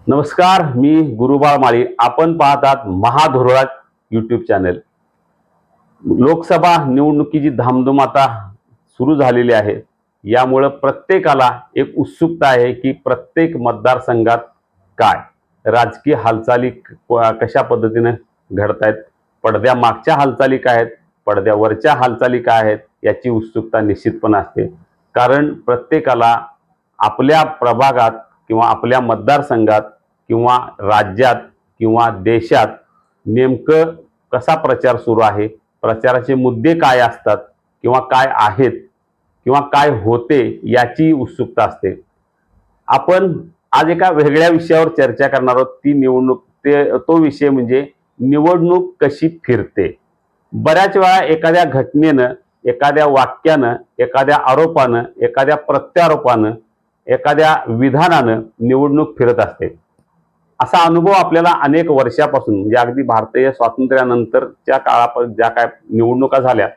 नमस्कार, मी गुरुबाळ माळी. आपण पाहतात महाधुरळक यूट्यूब चॅनल. लोकसभा निवडणुकीची धामधूम आता सुरू झालेली आहे. यामुळे प्रत्येकाला एक उत्सुकता आहे की प्रत्येक मतदारसंघात काय राजकीय हालचाली कशा पद्धतीने घडतायत, पडद्यामागच्या हालचाली काय आहेत, पडद्यावरच्या हालचाली काय आहेत, याची उत्सुकता निश्चितपणे असते. कारण प्रत्येकाला आपल्या प्रभागात किंवा आपल्या मतदारसंघात किंवा राज्यात किंवा देशात नेमकं कसा प्रचार सुरू आहे, प्रचाराचे मुद्दे काय असतात किंवा काय आहेत किंवा काय होते याची उत्सुकता असते. आपण आज एका वेगळ्या विषयावर चर्चा करणार आहोत. ती निवडणूक तो विषय म्हणजे निवडणूक कशी फिरते. बऱ्याच वेळा एखाद्या घटनेनं, एखाद्या वाक्यानं, एखाद्या आरोपानं, एखाद्या प्रत्यारोपानं, एखाद्या विधानानं निवडणूक फिरत असते. असा अनुभव आपल्याला अनेक वर्षापासून म्हणजे अगदी भारतीय स्वातंत्र्यानंतरच्या काळापासून ज्या काय निवडणुका झाल्या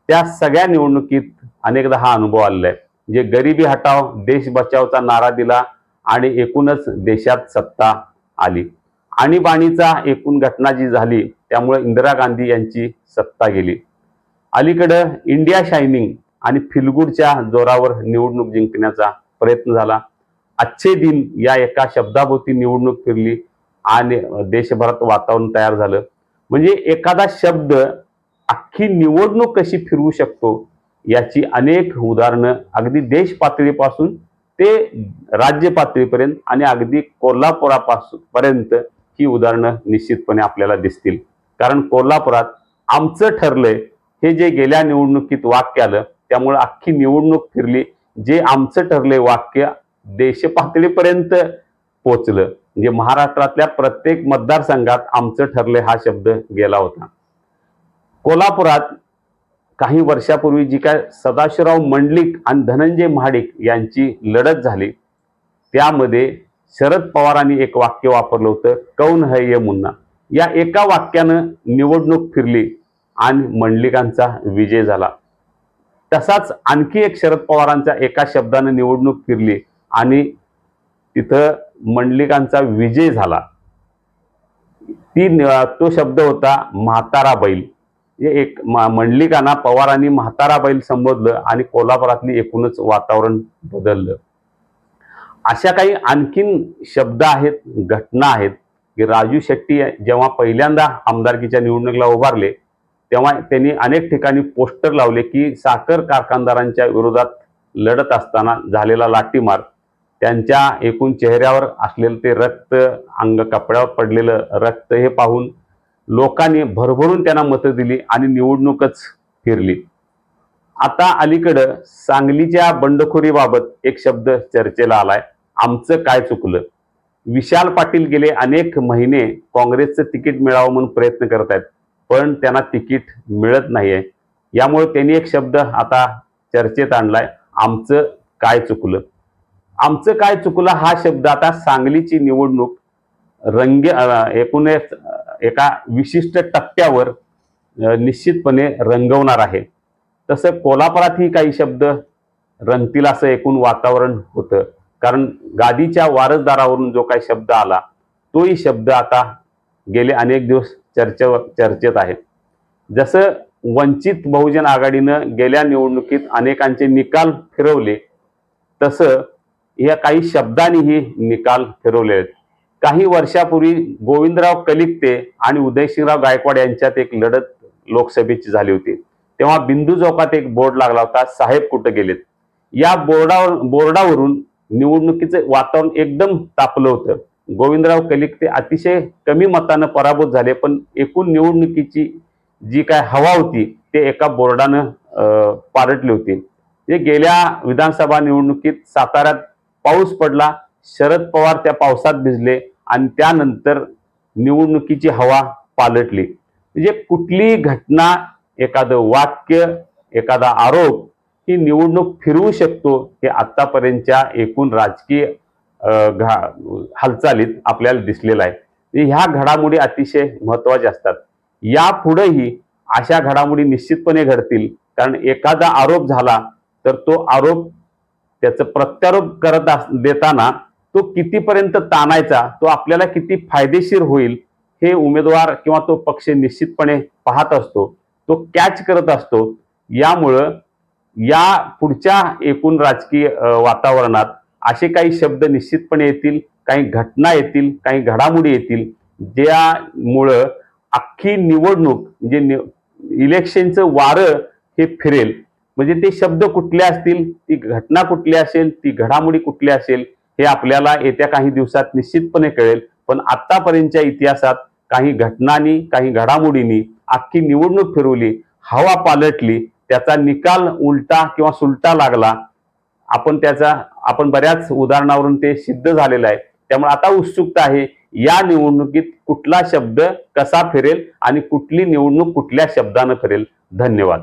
त्या सगळ्या निवडणुकीत अनेकदा हा अनुभव आलेला आहे. जे गरिबी हटाव देश बचावचा नारा दिला आणि एकूणच देशात सत्ता आली. आणीबाणीचा एकूण घटना जी झाली त्यामुळे इंदिरा गांधी यांची सत्ता गेली. अलीकडं इंडिया शायनिंग आणि फिलगुडच्या जोरावर निवडणूक जिंकण्याचा प्रयत्न झाला. अच्छे दिन या एका शब्दाभोवती निवडणूक फिरली आणि देशभरात वातावरण तयार झालं. म्हणजे एखादा शब्द अख्खी निवडणूक कशी फिरवू शकतो याची अनेक उदाहरणं अगदी देश पातळीपासून ते राज्य पातळीपर्यंत आणि अगदी कोल्हापुरापासून पर्यंत ही उदाहरणं निश्चितपणे आपल्याला दिसतील. कारण कोल्हापुरात आमचं ठरलंय हे जे गेल्या निवडणुकीत वाक्य आलं त्यामुळे अख्खी निवडणूक फिरली. जे आमचं ठरलंय वाक्य देश पातळीपर्यंत पोचलं. म्हणजे महाराष्ट्रातल्या प्रत्येक मतदारसंघात आमचं ठरलंय हा शब्द गेला होता. कोल्हापुरात काही वर्षापूर्वी जी काय सदाशिवराव मंडलिक आणि धनंजय महाडिक यांची लढत झाली त्यामध्ये शरद पवारांनी एक वाक्य वापरलं होतं, कौन है ये मुन्ना. या एका वाक्यानं निवडणूक फिरली आणि मंडलिकांचा विजय झाला. तसाच आणखी एक शरद पवारांच्या एका शब्दानं निवडणूक फिरली आणि तिथं मंडलिकांचा विजय झाला. तो शब्द होता म्हातारा बैल. एक मंडलिकांना पवारांनी म्हातारा बैल संबोधलं आणि कोल्हापुरातली एकूणच वातावरण बदललं. अशा काही आणखीन शब्द आहेत, घटना आहेत की राजू शेट्टी जेव्हा पहिल्यांदा आमदारकीच्या निवडणुकीला उभारले तेव्हा त्यांनी अनेक ठिकाणी पोस्टर लावले की साखर कारखानदारांच्या विरोधात लढत असताना झालेला लाठीमार, त्यांच्या एकूण चेहऱ्यावर असलेलं ते रक्त, अंग कपड्यावर पडलेलं रक्त हे पाहून लोकांनी भरभरून त्यांना मतं दिली आणि निवडणूकच फिरली. आता अलीकडं सांगलीच्या बंडखोरीबाबत एक शब्द चर्चेला आलाय, आमचं काय चुकलं. विशाल पाटील गेले अनेक महिने काँग्रेसचं तिकीट मिळावं म्हणून प्रयत्न करत आहेत पण त्यांना तिकीट मिळत नाहीये. यामुळे त्यांनी एक शब्द आता चर्चेत आणलाय, आमचं काय चुकलं. आमचं काय चुकलं हा शब्द आता सांगलीची निवडणूक एकूण एका विशिष्ट टप्प्यावर निश्चितपणे रंगवणार आहे. तसं कोल्हापुरातही काही शब्द रंगतील असं एकूण वातावरण होतं. कारण गादीच्या वारसदारावरून जो काही शब्द आला तोही शब्द आता गेले अनेक दिवस चर्चेत आहे. जसं वंचित बहुजन आघाडीनं गेल्या निवडणुकीत अनेकांचे निकाल फिरवले तसं या काही शब्दांनीही निकाल फिरवले आहेत. काही वर्षापूर्वी गोविंदराव कलिकते आणि उदयसिंहराव गायकवाड यांच्यात एक लढत लोकसभेची झाली होती. तेव्हा बिंदू चौकात एक बोर्ड लागला होता, साहेब कुठे गेलेत. या बोर्डावरून निवडणुकीचं वातावरण एकदम तापलं होतं. गोविंदराव कलिकते अतिशय कमी मतानं पराभूत झाले पण एकूण निवडणुकीची जी काय हवा होती ते एका बोर्डानं पारटली होती. गेल्या विधानसभा निवडणुकीत साताऱ्यात पाऊस पडला, शरद पवार त्या पावसात भिजले आणि त्यानंतर निवडणुकीची हवा पालटली. म्हणजे कुठली घटना, एखादं वाक्य, एखादा आरोप ही निवडणूक फिरवू शकतो हे आतापर्यंतच्या एकूण राजकीय हालचालीत आपल्याला दिसलेलं आहे. ह्या घडामोडी अतिशय महत्त्वाच्या असतात. यापुढेही अशा घडामोडी निश्चितपणे घडतील. कारण एखादा आरोप झाला तर तो आरोप त्याचं प्रत्यारोप करत देताना तो कितीपर्यंत ताणायचा, तो आपल्याला किती फायदेशीर होईल हे उमेदवार किंवा तो पक्ष निश्चितपणे पाहत असतो, तो कॅच करत असतो। यामुळं या पुढच्या एकूण राजकीय वातावरणात असे काही शब्द निश्चितपणे येतील, काही घटना येतील, काही घडामोडी येतील, ज्यामुळं अख्खी निवडणूक म्हणजे इलेक्शनचं वारं हे फिरेल। म्हणजे ते शब्द कुठले असतील, ती घटना कुठली असेल, ती घडामोडी कुठली असेल, हे आपल्याला येत्या काही दिवसात निश्चितपणे कळेल। पण आतापर्यंतच्या इतिहासात काही घटनांनी, काही घडामोडींनी अख्खी निवडणूक फिरवली, हवा पालटली, त्याचा निकाल उलटा किंवा सुलटा लागला। आपण बऱ्याच उदाहरणावरून ते सिद्ध झालेलं आहे। त्यामुळे आता उत्सुकता आहे या निवडणुकीत कुठला शब्द कसा फिरेल आणि कुठली निवडणूक कुठल्या शब्दाने फिरेल। धन्यवाद।